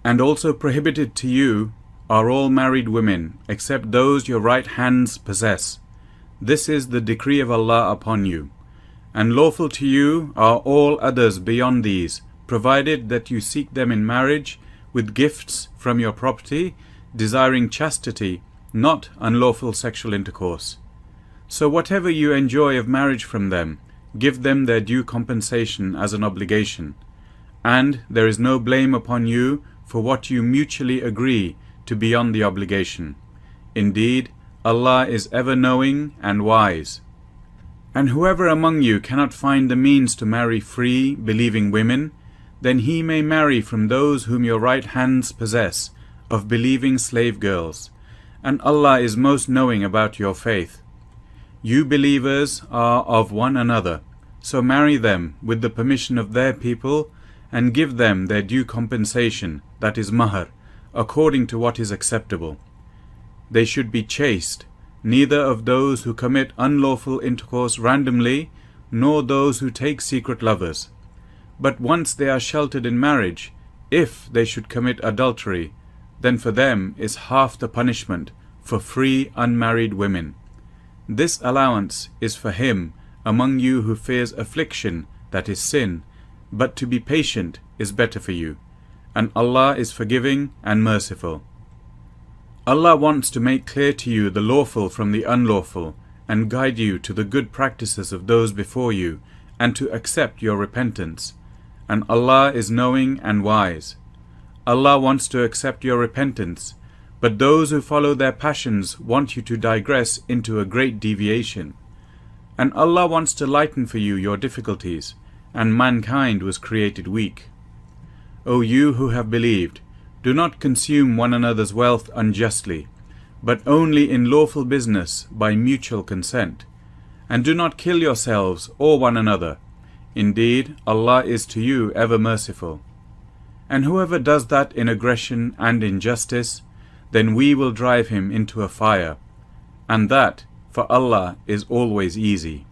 And also prohibited to you are all married women, except those your right hands possess. This is the decree of Allah upon you. And lawful to you are all others beyond these, provided that you seek them in marriage with gifts from your property, desiring chastity, not unlawful sexual intercourse. So whatever you enjoy of marriage from them, give them their due compensation as an obligation. And there is no blame upon you for what you mutually agree to beyond the obligation. Indeed, Allah is ever knowing and wise. And whoever among you cannot find the means to marry free, believing women, then he may marry from those whom your right hands possess, of believing slave girls. And Allah is most knowing about your faith. You believers are of one another, so marry them with the permission of their people, and give them their due compensation, that is mahar, according to what is acceptable. They should be chaste, neither of those who commit unlawful intercourse randomly, nor those who take secret lovers. But once they are sheltered in marriage, if they should commit adultery, then for them is half the punishment for free unmarried women. This allowance is for him among you who fears affliction, that is sin, but to be patient is better for you, and Allah is forgiving and merciful. Allah wants to make clear to you the lawful from the unlawful, and guide you to the good practices of those before you, and to accept your repentance. And Allah is knowing and wise. Allah wants to accept your repentance, but those who follow their passions want you to digress into a great deviation. And Allah wants to lighten for you your difficulties, and mankind was created weak. O you who have believed, do not consume one another's wealth unjustly, but only in lawful business by mutual consent. And do not kill yourselves or one another. Indeed, Allah is to you ever merciful. And whoever does that in aggression and injustice, then we will drive him into a fire, and that for Allah is always easy.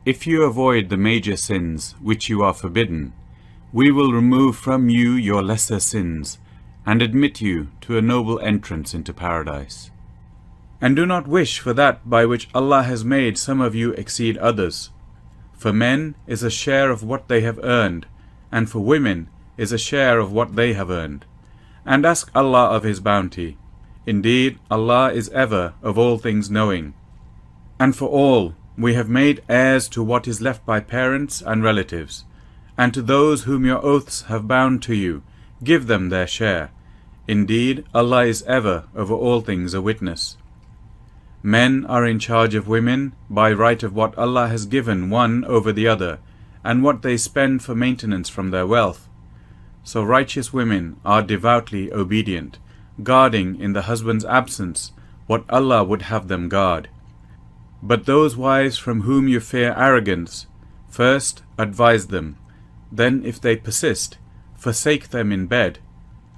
If you avoid the major sins which you are forbidden, we will remove from you your lesser sins, and admit you to a noble entrance into paradise. And do not wish for that by which Allah has made some of you exceed others. For men is a share of what they have earned, and for women is a share of what they have earned. And ask Allah of His bounty. Indeed, Allah is ever of all things knowing. And for all, we have made heirs to what is left by parents and relatives, and to those whom your oaths have bound to you, give them their share. Indeed, Allah is ever over all things a witness. Men are in charge of women by right of what Allah has given one over the other, and what they spend for maintenance from their wealth. So righteous women are devoutly obedient, guarding in the husband's absence what Allah would have them guard. But those wives from whom you fear arrogance, first advise them, then if they persist, forsake them in bed,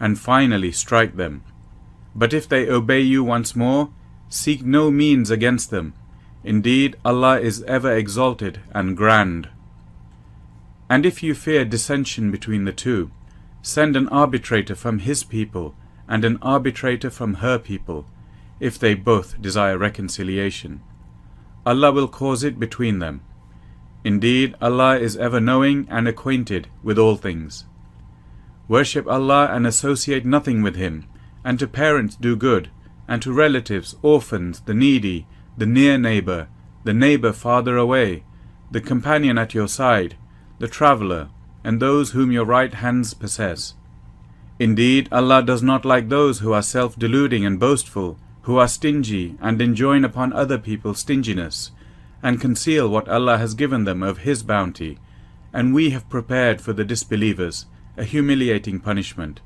and finally strike them. But if they obey you once more, seek no means against them. Indeed, Allah is ever exalted and grand. And if you fear dissension between the two, send an arbitrator from his people and an arbitrator from her people, if they both desire reconciliation. Allah will cause it between them. Indeed, Allah is ever knowing and acquainted with all things. Worship Allah and associate nothing with Him, and to parents do good, and to relatives, orphans, the needy, the near neighbor, the neighbor farther away, the companion at your side, the traveler, and those whom your right hands possess. Indeed, Allah does not like those who are self-deluding and boastful, who are stingy and enjoin upon other people stinginess, and conceal what Allah has given them of His bounty, and we have prepared for the disbelievers a humiliating punishment.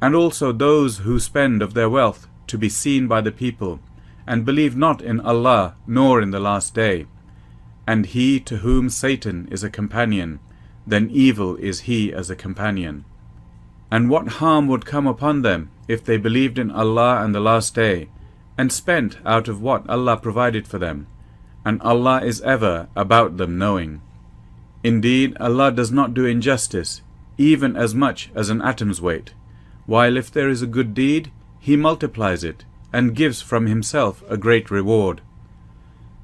And also those who spend of their wealth to be seen by the people, and believe not in Allah nor in the last day. And he to whom Satan is a companion, then evil is he as a companion. And what harm would come upon them if they believed in Allah and the last day, and spent out of what Allah provided for them? And Allah is ever about them knowing. Indeed, Allah does not do injustice, even as much as an atom's weight, while if there is a good deed, He multiplies it and gives from Himself a great reward.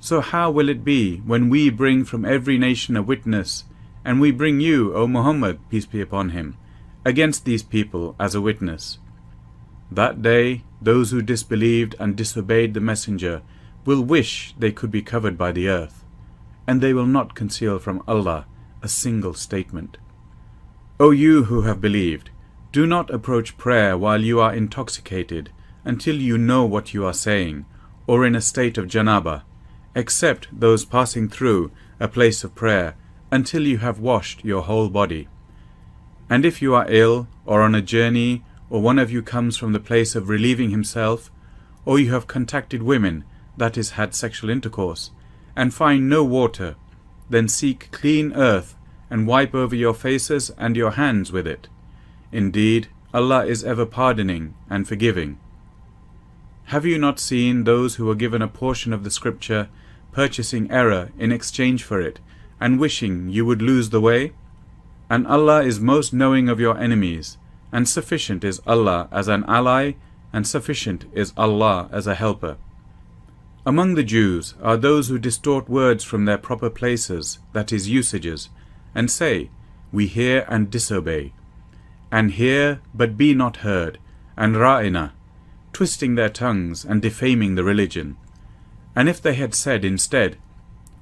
So how will it be when we bring from every nation a witness, and we bring you, O Muhammad, peace be upon him, against these people as a witness? That day, those who disbelieved and disobeyed the messenger will wish they could be covered by the earth, and they will not conceal from Allah a single statement. O you who have believed, do not approach prayer while you are intoxicated until you know what you are saying, or in a state of janaba, except those passing through a place of prayer until you have washed your whole body. And if you are ill, or on a journey, or one of you comes from the place of relieving himself, or you have contacted women, that is, had sexual intercourse, and find no water, then seek clean earth and wipe over your faces and your hands with it. Indeed, Allah is ever pardoning and forgiving. Have you not seen those who were given a portion of the scripture purchasing error in exchange for it, and wishing you would lose the way? And Allah is most knowing of your enemies, and sufficient is Allah as an ally, and sufficient is Allah as a helper. Among the Jews are those who distort words from their proper places, that is, usages, and say, we hear and disobey, and hear but be not heard, and ra'ina, twisting their tongues and defaming the religion. And if they had said instead,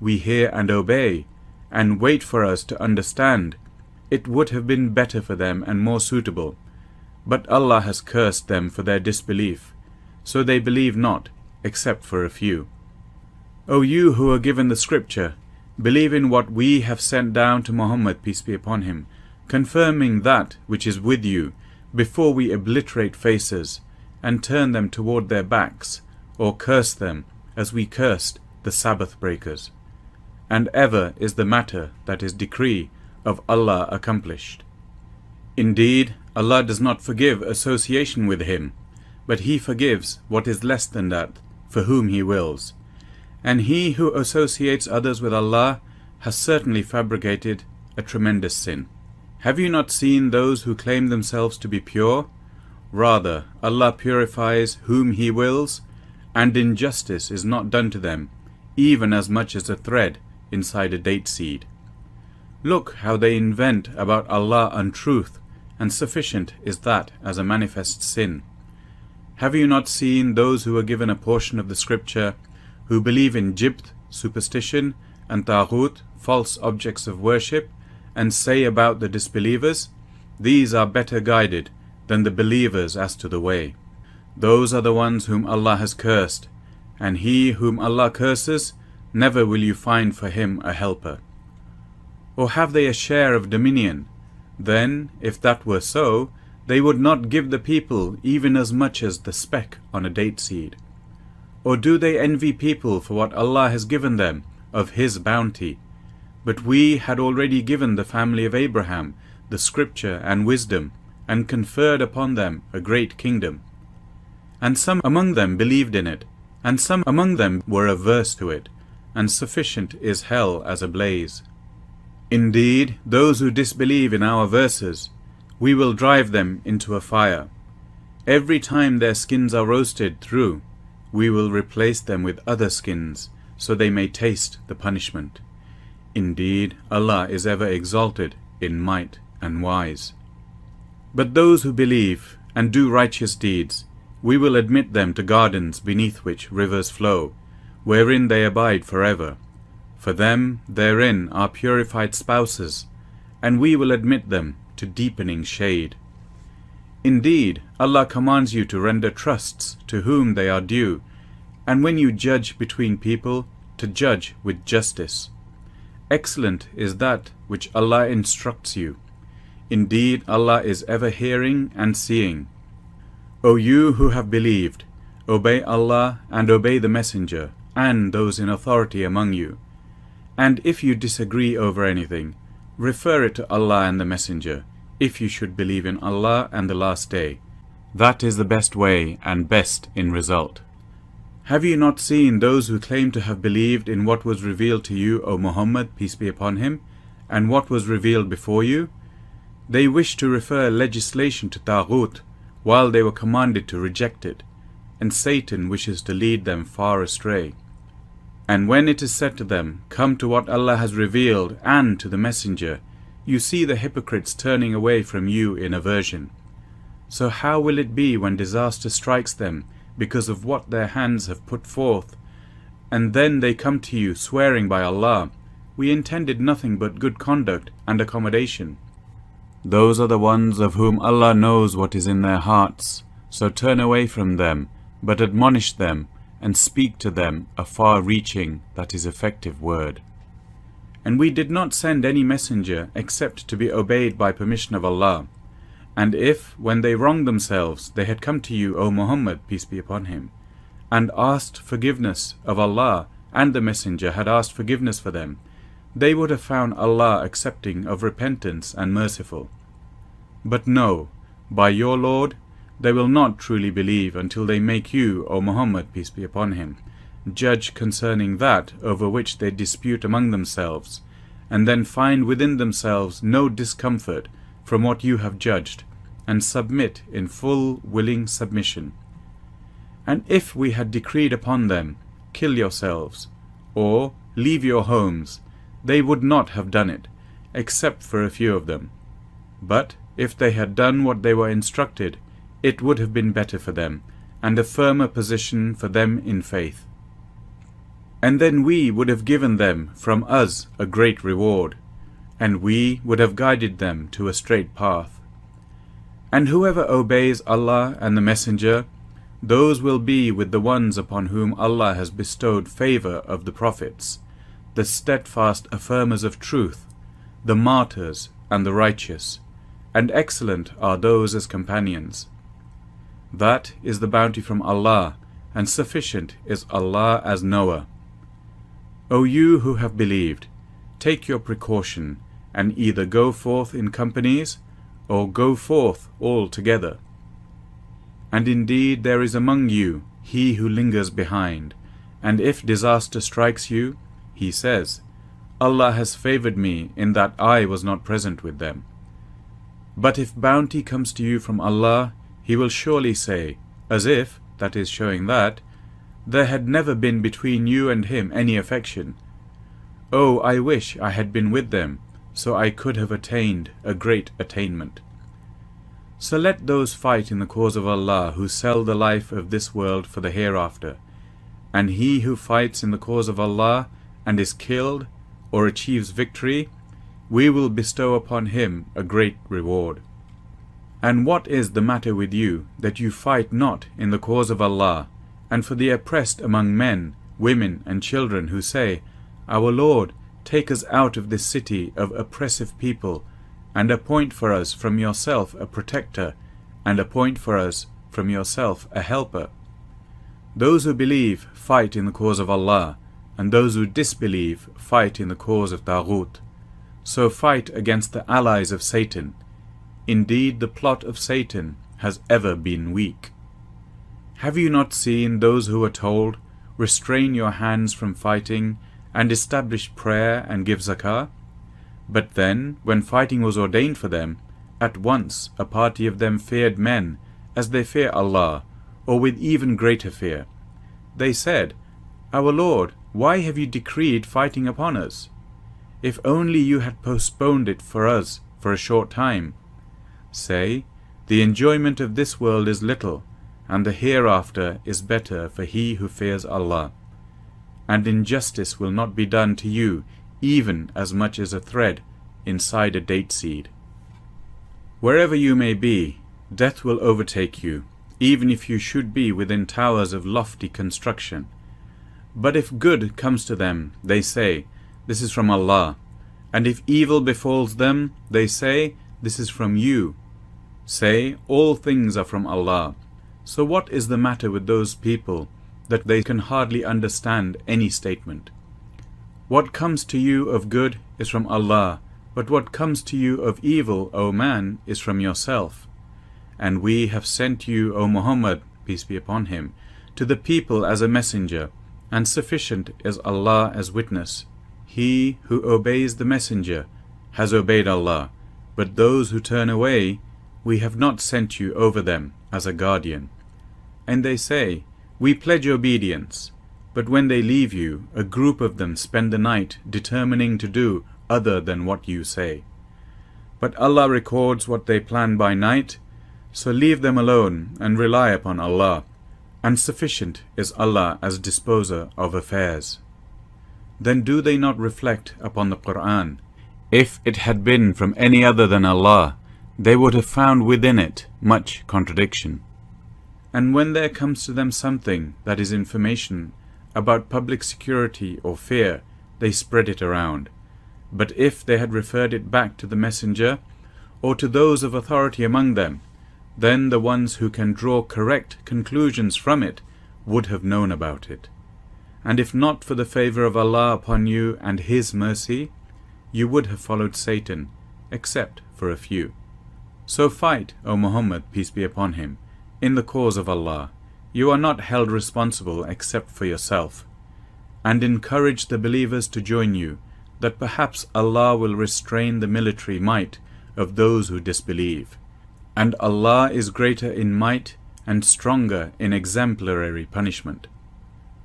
we hear and obey, and wait for us to understand, it would have been better for them and more suitable. But Allah has cursed them for their disbelief, so they believe not, except for a few. O you who are given the scripture, believe in what we have sent down to Muhammad, peace be upon him, confirming that which is with you, before we obliterate faces, and turn them toward their backs, or curse them, as we cursed the Sabbath breakers. And ever is the matter that is decree of Allah accomplished. Indeed, Allah does not forgive association with Him, but He forgives what is less than that, for whom He wills. And he who associates others with Allah has certainly fabricated a tremendous sin. Have you not seen those who claim themselves to be pure? Rather, Allah purifies whom He wills, and injustice is not done to them, even as much as a thread inside a date seed. Look how they invent about Allah untruth, and sufficient is that as a manifest sin. Have you not seen those who are given a portion of the scripture, who believe in jibt, superstition, and taghut, false objects of worship, and say about the disbelievers, these are better guided than the believers as to the way. Those are the ones whom Allah has cursed, and he whom Allah curses, never will you find for him a helper. Or have they a share of dominion? Then, if that were so, they would not give the people even as much as the speck on a date seed. Or do they envy people for what Allah has given them of His bounty? But we had already given the family of Abraham the scripture and wisdom, and conferred upon them a great kingdom. And some among them believed in it, and some among them were averse to it, and sufficient is hell as a blaze. Indeed, those who disbelieve in our verses, we will drive them into a fire. Every time their skins are roasted through, we will replace them with other skins, so they may taste the punishment. Indeed, Allah is ever exalted in might and wise. But those who believe and do righteous deeds, we will admit them to gardens beneath which rivers flow, wherein they abide forever. For them therein are purified spouses, and we will admit them to deepening shade. Indeed, Allah commands you to render trusts to whom they are due, and when you judge between people, to judge with justice. Excellent is that which Allah instructs you. Indeed, Allah is ever hearing and seeing. O you who have believed, obey Allah and obey the Messenger, and those in authority among you. And if you disagree over anything, refer it to Allah and the Messenger, if you should believe in Allah and the Last Day. That is the best way and best in result. Have you not seen those who claim to have believed in what was revealed to you, O Muhammad, peace be upon him, and what was revealed before you? They wish to refer legislation to taghut, while they were commanded to reject it, and Satan wishes to lead them far astray. And when it is said to them, "Come to what Allah has revealed and to the Messenger," you see the hypocrites turning away from you in aversion. So how will it be when disaster strikes them because of what their hands have put forth, and then they come to you swearing by Allah, "We intended nothing but good conduct and accommodation"? Those are the ones of whom Allah knows what is in their hearts, so turn away from them, but admonish them and speak to them a far-reaching, that is effective word. And we did not send any messenger except to be obeyed by permission of Allah. And if, when they wronged themselves, they had come to you, O Muhammad, peace be upon him, and asked forgiveness of Allah, and the messenger had asked forgiveness for them, they would have found Allah accepting of repentance and merciful. But no, by your Lord, they will not truly believe until they make you, O Muhammad, peace be upon him, judge concerning that over which they dispute among themselves, and then find within themselves no discomfort from what you have judged, and submit in full willing submission. And if we had decreed upon them, "Kill yourselves," or "Leave your homes," they would not have done it, except for a few of them. But if they had done what they were instructed, it would have been better for them, and a firmer position for them in faith. And then we would have given them from us a great reward, and we would have guided them to a straight path. And whoever obeys Allah and the Messenger, those will be with the ones upon whom Allah has bestowed favor of the prophets, the steadfast affirmers of truth, the martyrs and the righteous, and excellent are those as companions. That is the bounty from Allah, and sufficient is Allah as knower. O you who have believed, take your precaution, and either go forth in companies, or go forth all together. And indeed there is among you he who lingers behind, and if disaster strikes you, he says, "Allah has favored me in that I was not present with them." But if bounty comes to you from Allah, he will surely say, as if, that is showing that, there had never been between you and him any affection, "Oh, I wish I had been with them, so I could have attained a great attainment." So let those fight in the cause of Allah who sell the life of this world for the hereafter, and he who fights in the cause of Allah and is killed or achieves victory, we will bestow upon him a great reward. And what is the matter with you that you fight not in the cause of Allah, and for the oppressed among men, women, and children who say, "Our Lord, take us out of this city of oppressive people, and appoint for us from yourself a protector, and appoint for us from yourself a helper"? Those who believe fight in the cause of Allah, and those who disbelieve fight in the cause of Taghut. So fight against the allies of Satan. Indeed, the plot of Satan has ever been weak. Have you not seen those who are told, "Restrain your hands from fighting, and establish prayer and give zakah"? But then, when fighting was ordained for them, at once a party of them feared men as they fear Allah, or with even greater fear. They said, "Our Lord, why have you decreed fighting upon us? If only you had postponed it for us for a short time." Say, the enjoyment of this world is little, and the hereafter is better for he who fears Allah. And injustice will not be done to you even as much as a thread inside a date seed. Wherever you may be, death will overtake you, even if you should be within towers of lofty construction. But if good comes to them, they say, "This is from Allah," and if evil befalls them, they say, "This is from you." Say, all things are from Allah. So what is the matter with those people that they can hardly understand any statement? What comes to you of good is from Allah, but what comes to you of evil, O man, is from yourself. And we have sent you, O Muhammad, peace be upon him, to the people as a messenger, and sufficient is Allah as witness. He who obeys the messenger has obeyed Allah, but those who turn away, we have not sent you over them as a guardian. And they say, we pledge obedience, but when they leave you, a group of them spend the night determining to do other than what you say. But Allah records what they plan by night, so leave them alone and rely upon Allah, and sufficient is Allah as disposer of affairs. Then do they not reflect upon the Qur'an? If it had been from any other than Allah, they would have found within it much contradiction. And when there comes to them something that is information about public security or fear, they spread it around. But if they had referred it back to the messenger, or to those of authority among them, then the ones who can draw correct conclusions from it would have known about it. And if not for the favor of Allah upon you and His mercy, you would have followed Satan, except for a few. So fight, O Muhammad, peace be upon him, in the cause of Allah. You are not held responsible except for yourself. And encourage the believers to join you, that perhaps Allah will restrain the military might of those who disbelieve. And Allah is greater in might and stronger in exemplary punishment.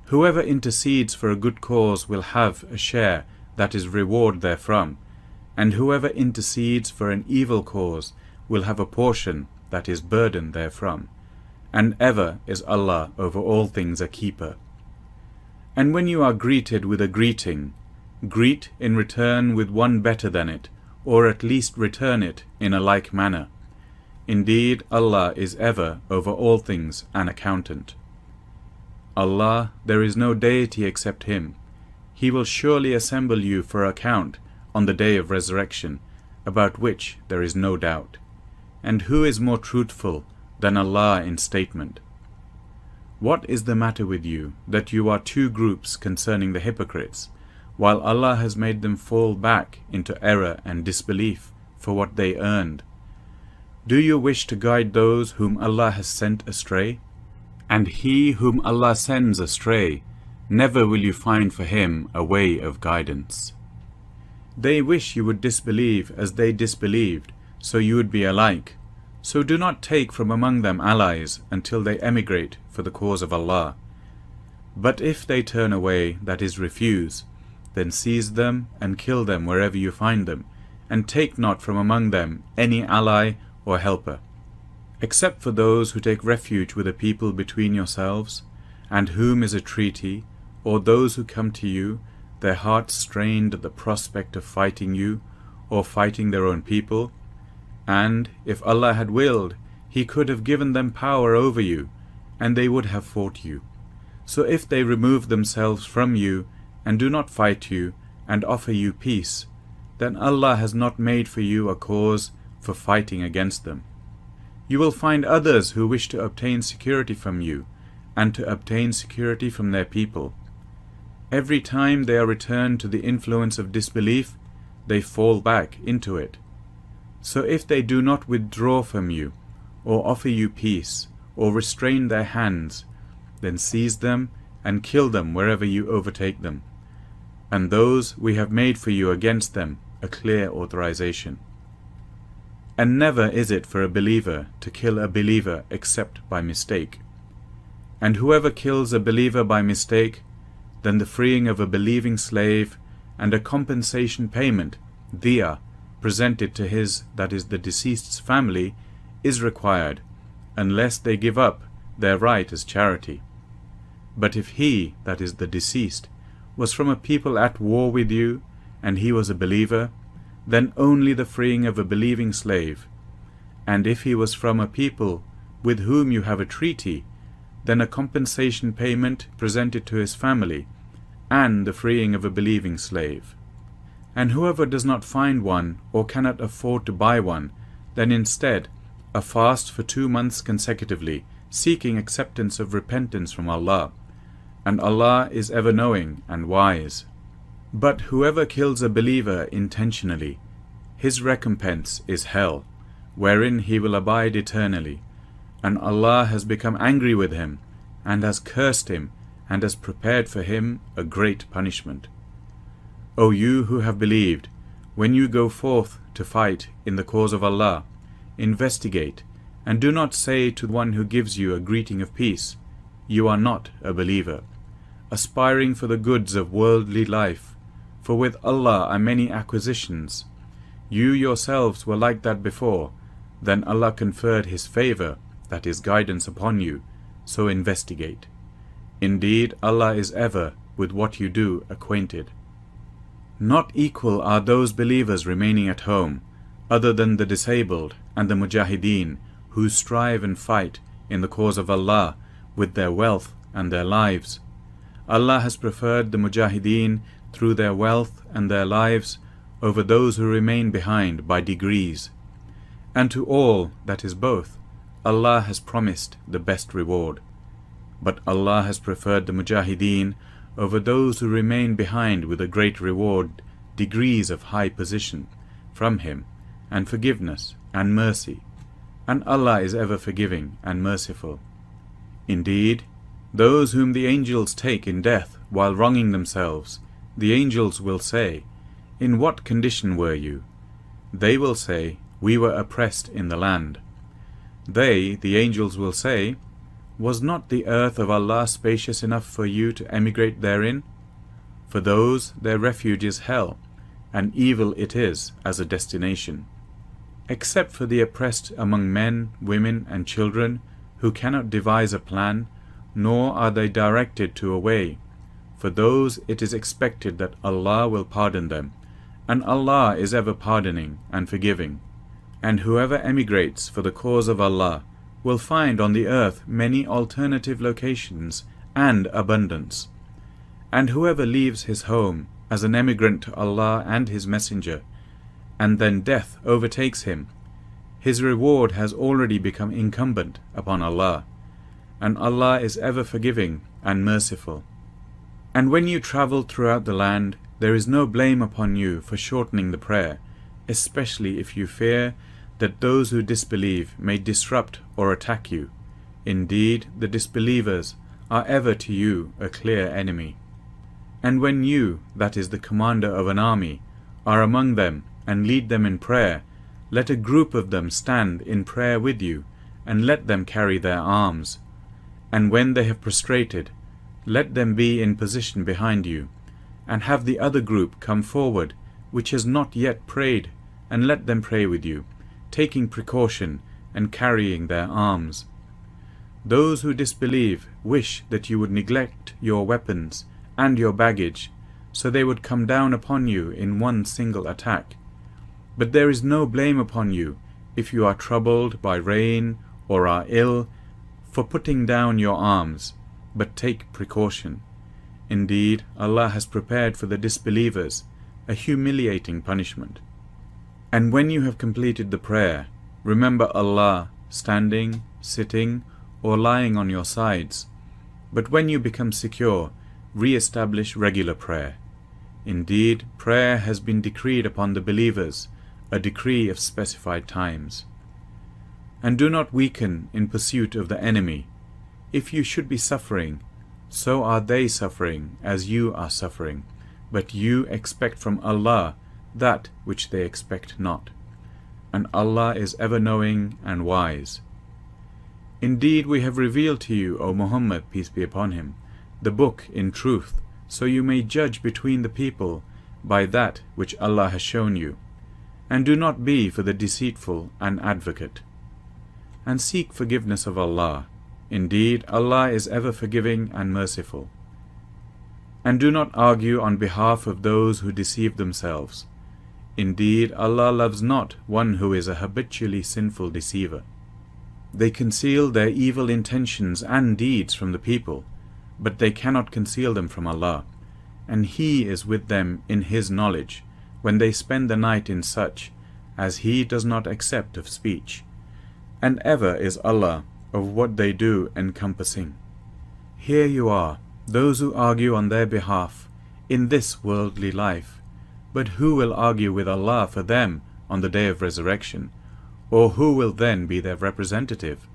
Whoever intercedes for a good cause will have a share that is reward therefrom, and whoever intercedes for an evil cause will have a portion that is burden therefrom, and ever is Allah over all things a keeper. And when you are greeted with a greeting, greet in return with one better than it, or at least return it in a like manner. Indeed, Allah is ever over all things an accountant. Allah, there is no deity except Him. He will surely assemble you for account on the day of resurrection, about which there is no doubt. And who is more truthful than Allah in statement? What is the matter with you, that you are two groups concerning the hypocrites, while Allah has made them fall back into error and disbelief for what they earned? Do you wish to guide those whom Allah has sent astray? And he whom Allah sends astray, never will you find for him a way of guidance. They wish you would disbelieve as they disbelieved, so you would be alike. So do not take from among them allies until they emigrate for the cause of Allah. But if they turn away, that is, refuse, then seize them and kill them wherever you find them, and take not from among them any ally or helper, except for those who take refuge with a people between yourselves, and whom is a treaty, or those who come to you, their hearts strained at the prospect of fighting you, or fighting their own people. And, if Allah had willed, He could have given them power over you, and they would have fought you. So if they remove themselves from you, and do not fight you, and offer you peace, then Allah has not made for you a cause for fighting against them. You will find others who wish to obtain security from you, and to obtain security from their people. Every time they are returned to the influence of disbelief, they fall back into it. So if they do not withdraw from you, or offer you peace, or restrain their hands, then seize them and kill them wherever you overtake them. And those we have made for you against them a clear authorization. And never is it for a believer to kill a believer except by mistake. And whoever kills a believer by mistake, then the freeing of a believing slave and a compensation payment, diya, presented to his, that is the deceased's family, is required, unless they give up their right as charity. But if he, that is the deceased, was from a people at war with you, and he was a believer, then only the freeing of a believing slave. And if he was from a people with whom you have a treaty, then a compensation payment presented to his family, and the freeing of a believing slave. And whoever does not find one, or cannot afford to buy one, then instead a fast for 2 months consecutively, seeking acceptance of repentance from Allah. And Allah is ever knowing and wise. But whoever kills a believer intentionally, his recompense is hell, wherein he will abide eternally. And Allah has become angry with him, and has cursed him, and has prepared for him a great punishment. O you who have believed, when you go forth to fight in the cause of Allah, investigate, and do not say to one who gives you a greeting of peace, "You are not a believer," aspiring for the goods of worldly life, for with Allah are many acquisitions. You yourselves were like that before, then Allah conferred His favor, that is guidance, upon you, so investigate. Indeed, Allah is ever with what you do acquainted. Not equal are those believers remaining at home, other than the disabled and the mujahideen, who strive and fight in the cause of Allah with their wealth and their lives. Allah has preferred the mujahideen through their wealth and their lives over those who remain behind by degrees. And to all that is both, Allah has promised the best reward. But Allah has preferred the mujahideen over those who remain behind with a great reward, degrees of high position from Him, and forgiveness and mercy. And Allah is ever forgiving and merciful. Indeed, those whom the angels take in death while wronging themselves, the angels will say, "In what condition were you?" They will say, "We were oppressed in the land." They, the angels, will say, "Was not the earth of Allah spacious enough for you to emigrate therein?" For those, their refuge is hell, and evil it is as a destination. Except for the oppressed among men, women, and children, who cannot devise a plan, nor are they directed to a way. For those it is expected that Allah will pardon them, and Allah is ever pardoning and forgiving. And whoever emigrates for the cause of Allah will find on the earth many alternative locations and abundance. And whoever leaves his home as an emigrant to Allah and His Messenger, and then death overtakes him, his reward has already become incumbent upon Allah, and Allah is ever forgiving and merciful. And when you travel throughout the land, there is no blame upon you for shortening the prayer, especially if you fear that those who disbelieve may disrupt or attack you. Indeed, the disbelievers are ever to you a clear enemy. And when you, that is the commander of an army, are among them and lead them in prayer, let a group of them stand in prayer with you, and let them carry their arms. And when they have prostrated, let them be in position behind you, and have the other group come forward, which has not yet prayed, and let them pray with you, taking precaution and carrying their arms. Those who disbelieve wish that you would neglect your weapons and your baggage, so they would come down upon you in one single attack. But there is no blame upon you if you are troubled by rain or are ill for putting down your arms, but take precaution. Indeed, Allah has prepared for the disbelievers a humiliating punishment. And when you have completed the prayer, remember Allah standing, sitting, or lying on your sides. But when you become secure, re-establish regular prayer. Indeed, prayer has been decreed upon the believers, a decree of specified times. And do not weaken in pursuit of the enemy. If you should be suffering, so are they suffering as you are suffering, but you expect from Allah that which they expect not. And Allah is ever knowing and wise. Indeed, we have revealed to you, O Muhammad, peace be upon him, the book in truth, so you may judge between the people by that which Allah has shown you. And do not be for the deceitful an advocate. And seek forgiveness of Allah. Indeed, Allah is ever forgiving and merciful. And do not argue on behalf of those who deceive themselves. Indeed, Allah loves not one who is a habitually sinful deceiver. They conceal their evil intentions and deeds from the people, but they cannot conceal them from Allah, and He is with them in His knowledge, when they spend the night in such as He does not accept of speech. And ever is Allah of what they do encompassing. Here you are, those who argue on their behalf in this worldly life, but who will argue with Allah for them on the day of resurrection, or who will then be their representative?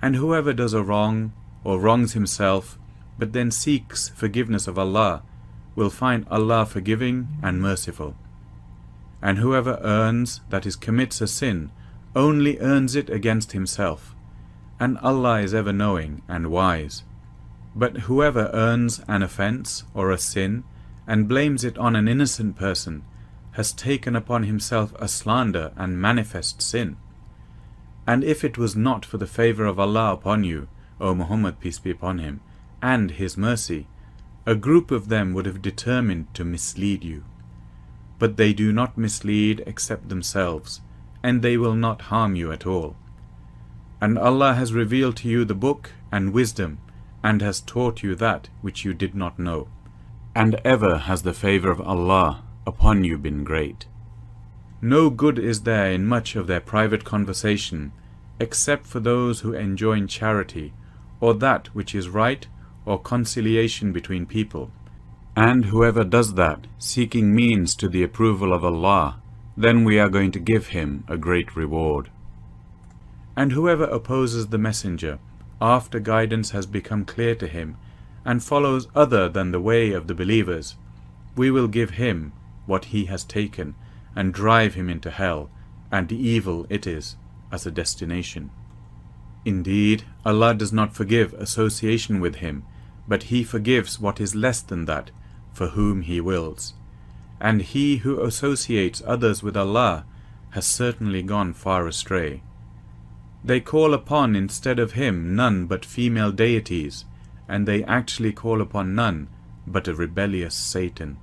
And whoever does a wrong, or wrongs himself, but then seeks forgiveness of Allah, will find Allah forgiving and merciful. And whoever earns, that is, commits a sin, only earns it against himself, and Allah is ever knowing and wise. But whoever earns an offence or a sin and blames it on an innocent person has taken upon himself a slander and manifest sin. And if it was not for the favour of Allah upon you, O Muhammad, peace be upon him, and his mercy, a group of them would have determined to mislead you. But they do not mislead except themselves, and they will not harm you at all. And Allah has revealed to you the book and wisdom, and has taught you that which you did not know. And ever has the favour of Allah upon you been great. No good is there in much of their private conversation, except for those who enjoin charity, or that which is right, or conciliation between people. And whoever does that, seeking means to the approval of Allah, then we are going to give him a great reward. And whoever opposes the messenger, after guidance has become clear to him, and follows other than the way of the believers, we will give him what he has taken, and drive him into hell, and evil it is as a destination. Indeed, Allah does not forgive association with him, but he forgives what is less than that, for whom he wills. And he who associates others with Allah has certainly gone far astray. They call upon instead of him none but female deities, and they actually call upon none but a rebellious Satan,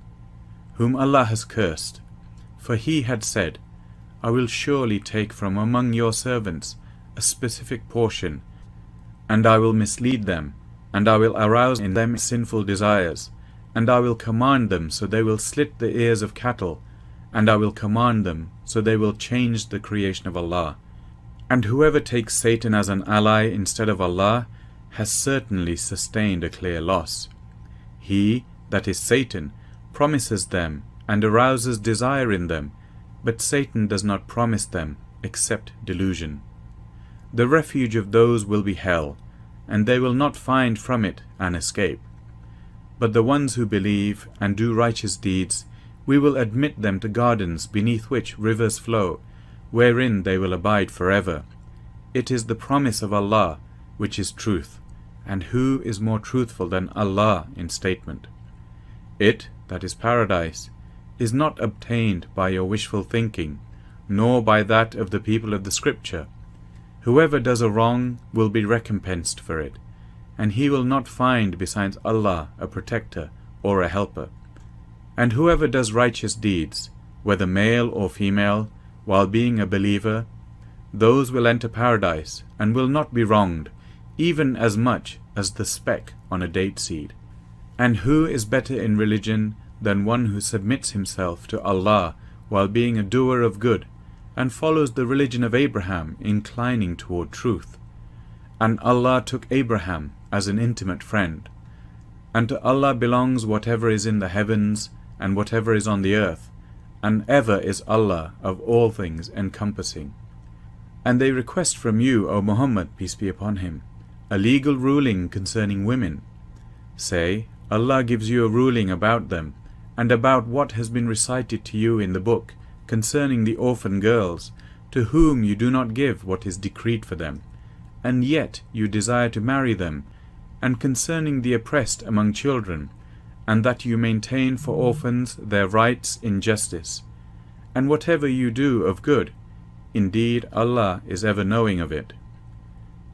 whom Allah has cursed. For he had said, I will surely take from among your servants a specific portion, and I will mislead them, and I will arouse in them sinful desires, and I will command them so they will slit the ears of cattle, and I will command them so they will change the creation of Allah. And whoever takes Satan as an ally instead of Allah has certainly sustained a clear loss. He, that is Satan, promises them and arouses desire in them, but Satan does not promise them except delusion. The refuge of those will be hell, and they will not find from it an escape. But the ones who believe and do righteous deeds, we will admit them to gardens beneath which rivers flow, wherein they will abide forever. It is the promise of Allah which is truth, and who is more truthful than Allah in statement? It, that is paradise, is not obtained by your wishful thinking, nor by that of the people of the Scripture. Whoever does a wrong will be recompensed for it, and he will not find besides Allah a protector or a helper. And whoever does righteous deeds, whether male or female, while being a believer, those will enter paradise and will not be wronged, even as much as the speck on a date seed. And who is better in religion than one who submits himself to Allah while being a doer of good, and follows the religion of Abraham, inclining toward truth? And Allah took Abraham as an intimate friend. And to Allah belongs whatever is in the heavens and whatever is on the earth, and ever is Allah of all things encompassing. And they request from you, O Muhammad, peace be upon him, a legal ruling concerning women. Say, Allah gives you a ruling about them, and about what has been recited to you in the book concerning the orphan girls, to whom you do not give what is decreed for them, and yet you desire to marry them, and concerning the oppressed among children, and that you maintain for orphans their rights in justice, and whatever you do of good, indeed Allah is ever knowing of it.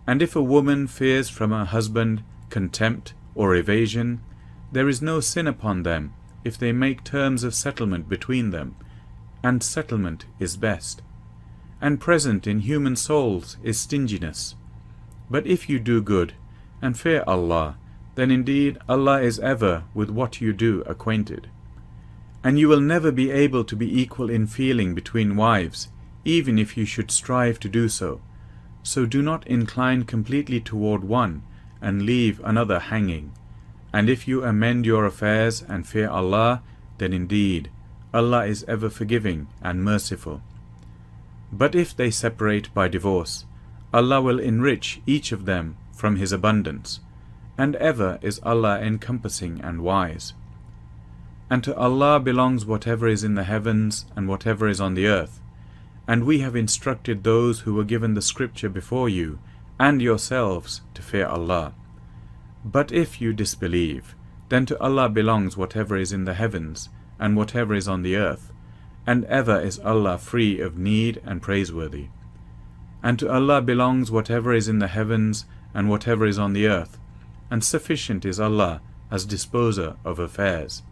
And if a woman fears from her husband contempt or evasion, there is no sin upon them if they make terms of settlement between them, and settlement is best. And present in human souls is stinginess. But if you do good, and fear Allah, then indeed Allah is ever with what you do acquainted. And you will never be able to be equal in feeling between wives, even if you should strive to do so. So do not incline completely toward one, and leave another hanging. And if you amend your affairs and fear Allah, then indeed Allah is ever forgiving and merciful. But if they separate by divorce, Allah will enrich each of them from His abundance, and ever is Allah encompassing and wise. And to Allah belongs whatever is in the heavens and whatever is on the earth, and we have instructed those who were given the scripture before you and yourselves to fear Allah. But if you disbelieve, then to Allah belongs whatever is in the heavens and whatever is on the earth, and ever is Allah free of need and praiseworthy. And to Allah belongs whatever is in the heavens and whatever is on the earth, and sufficient is Allah as disposer of affairs.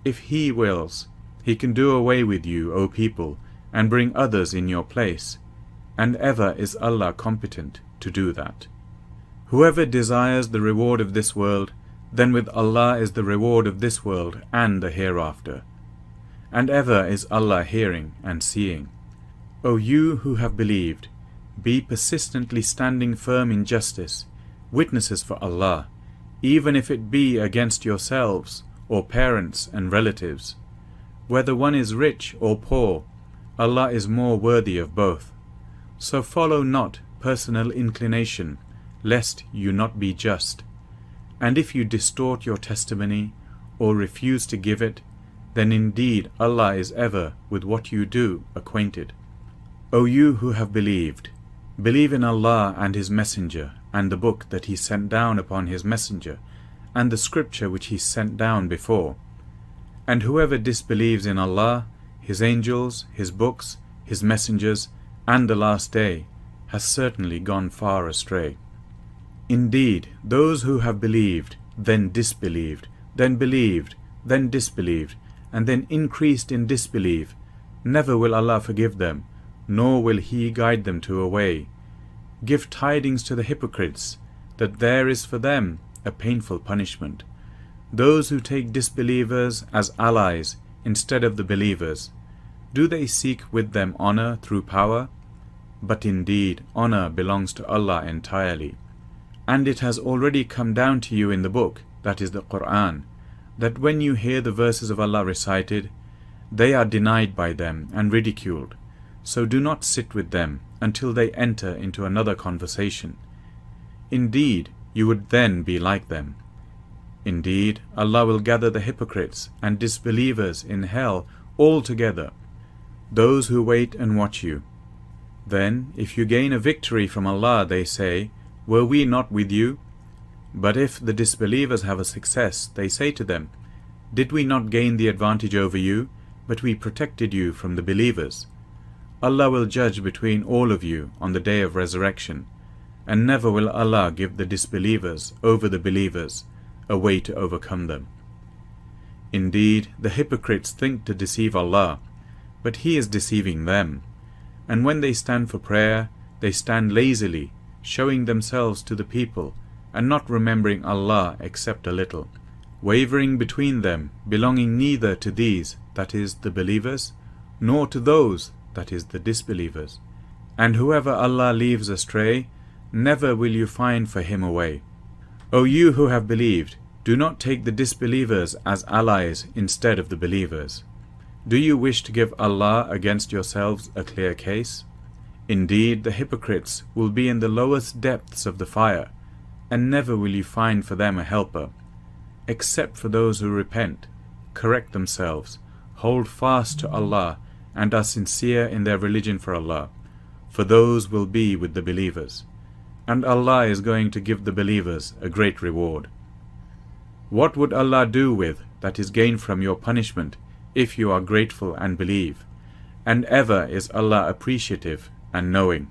If He wills, He can do away with you, O people, and bring others in your place, and ever is Allah competent to do that. Whoever desires the reward of this world, then with Allah is the reward of this world and the hereafter. And ever is Allah hearing and seeing. O you who have believed, be persistently standing firm in justice, witnesses for Allah, even if it be against yourselves or parents and relatives. Whether one is rich or poor, Allah is more worthy of both. So follow not personal inclination, lest you not be just. And if you distort your testimony or refuse to give it, then indeed Allah is ever with what you do acquainted. O you who have believed, believe in Allah and His Messenger, and the book that He sent down upon His Messenger, and the scripture which He sent down before. And whoever disbelieves in Allah, His angels, His books, His messengers, and the last day, has certainly gone far astray. Indeed, those who have believed, then disbelieved, then believed, then disbelieved, and then increased in disbelief, never will Allah forgive them, nor will He guide them to a way. Give tidings to the hypocrites, that there is for them a painful punishment. Those who take disbelievers as allies instead of the believers, do they seek with them honor through power? But indeed, honor belongs to Allah entirely. And it has already come down to you in the book, that is the Qur'an, that when you hear the verses of Allah recited, they are denied by them and ridiculed. So do not sit with them until they enter into another conversation. Indeed, you would then be like them. Indeed, Allah will gather the hypocrites and disbelievers in hell all together, those who wait and watch you. Then, if you gain a victory from Allah, they say, were we not with you? But if the disbelievers have a success, they say to them, did we not gain the advantage over you, but we protected you from the believers? Allah will judge between all of you on the day of resurrection, and never will Allah give the disbelievers over the believers a way to overcome them. Indeed, the hypocrites think to deceive Allah, but He is deceiving them. And when they stand for prayer, they stand lazily, showing themselves to the people, and not remembering Allah except a little, wavering between them, belonging neither to these, that is, the believers, nor to those, that is, the disbelievers. And whoever Allah leaves astray, never will you find for him a way. O you who have believed, do not take the disbelievers as allies instead of the believers. Do you wish to give Allah against yourselves a clear case? Indeed, the hypocrites will be in the lowest depths of the fire, and never will you find for them a helper, except for those who repent, correct themselves, hold fast to Allah, and are sincere in their religion for Allah, for those will be with the believers. And Allah is going to give the believers a great reward. What would Allah do with that is gained from your punishment if you are grateful and believe? And ever is Allah appreciative and knowing.